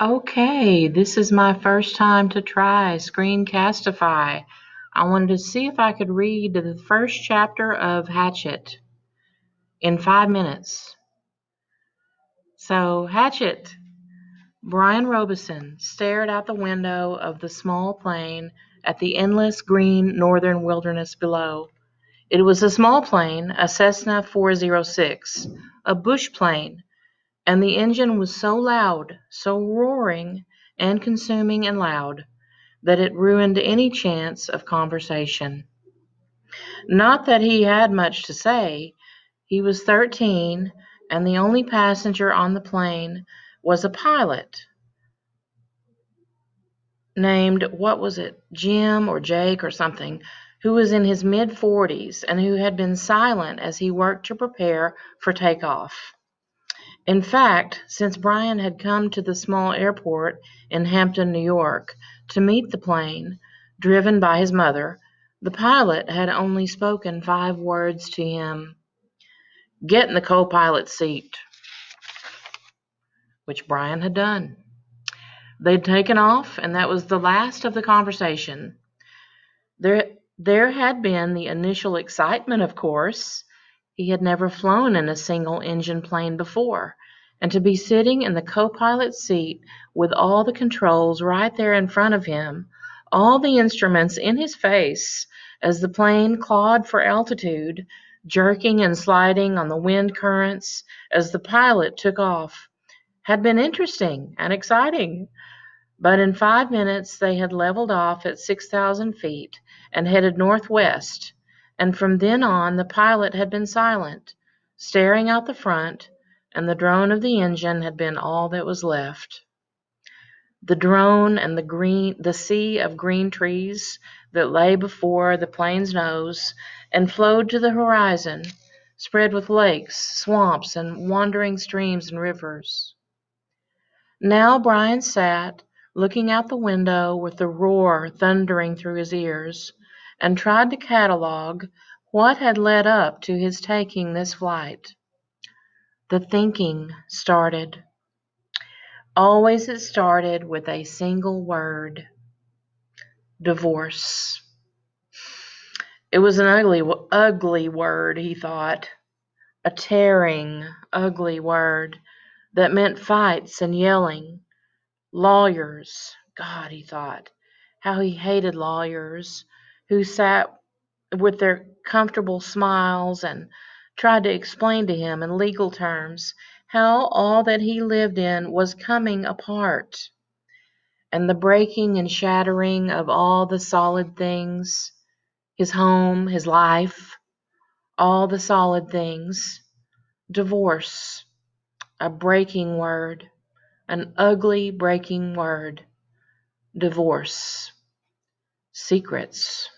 Okay, this is my first time to try Screencastify. I wanted to see if I could read the first chapter of Hatchet in 5 minutes. So, Hatchet. Brian Robeson stared out the window of the small plane at the endless green northern wilderness below. It was a small plane, a Cessna 406, a bush plane, and the engine was so loud, so roaring and consuming and loud, that it ruined any chance of conversation. Not that he had much to say. He was 13, and the only passenger on the plane was a pilot named, what was it, Jim or Jake or something, who was in his mid-40s and who had been silent as he worked to prepare for takeoff. In fact, since Brian had come to the small airport in Hampton, New York, to meet the plane, driven by his mother, the pilot had only spoken 5 words to him. "Get in the co-pilot seat," which Brian had done. They'd taken off, and that was the last of the conversation. There had been the initial excitement, of course. He had never flown in a single-engine plane before, and to be sitting in the co-pilot seat with all the controls right there in front of him, all the instruments in his face as the plane clawed for altitude, jerking and sliding on the wind currents as the pilot took off, had been interesting and exciting. But in 5 minutes they had leveled off at 6,000 feet and headed northwest, and from then on the pilot had been silent, staring out the front, and the drone of the engine had been all that was left. The drone and the sea of green trees that lay before the plane's nose and flowed to the horizon, spread with lakes, swamps, and wandering streams and rivers. Now Brian sat, looking out the window with the roar thundering through his ears, and tried to catalogue what had led up to his taking this flight. The thinking started. Always it started with a single word: divorce. It was an ugly word, he thought. A tearing, ugly word that meant fights and yelling. Lawyers. God, he thought, how he hated lawyers who sat with their comfortable smiles and tried to explain to him in legal terms how all that he lived in was coming apart, and the breaking and shattering of all the solid things, his home, his life, all the solid things. Divorce, a breaking word, an ugly breaking word. Divorce. Secrets.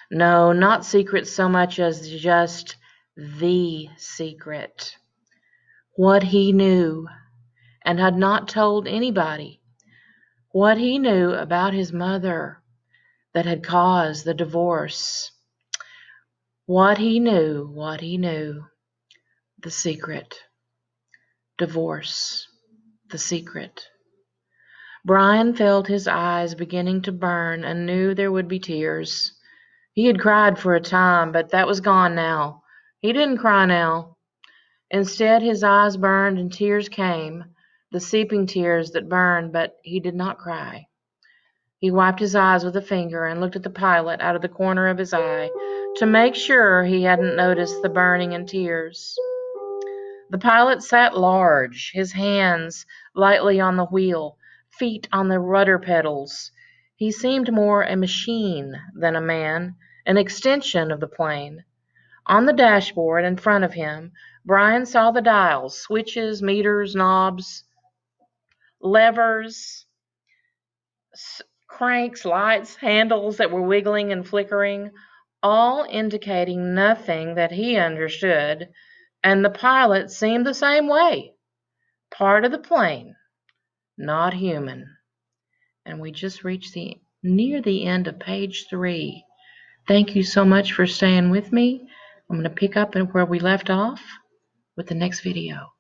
No, not secrets so much as just the secret. What he knew and had not told anybody. What he knew about his mother that had caused the divorce. What he knew. The secret. Divorce. The secret. Brian felt his eyes beginning to burn and knew there would be tears. He had cried for a time, but that was gone now. He didn't cry now. Instead, his eyes burned and tears came, the seeping tears that burned, but he did not cry. He wiped his eyes with a finger and looked at the pilot out of the corner of his eye to make sure he hadn't noticed the burning and tears. The pilot sat large, his hands lightly on the wheel, feet on the rudder pedals. He seemed more a machine than a man, an extension of the plane. On the dashboard in front of him, Brian saw the dials, switches, meters, knobs, levers, cranks, lights, handles that were wiggling and flickering, all indicating nothing that he understood, and the pilot seemed the same way. Part of the plane, not human. And we just reached near the end of page 3. Thank you so much for staying with me. I'm going to pick up where we left off with the next video.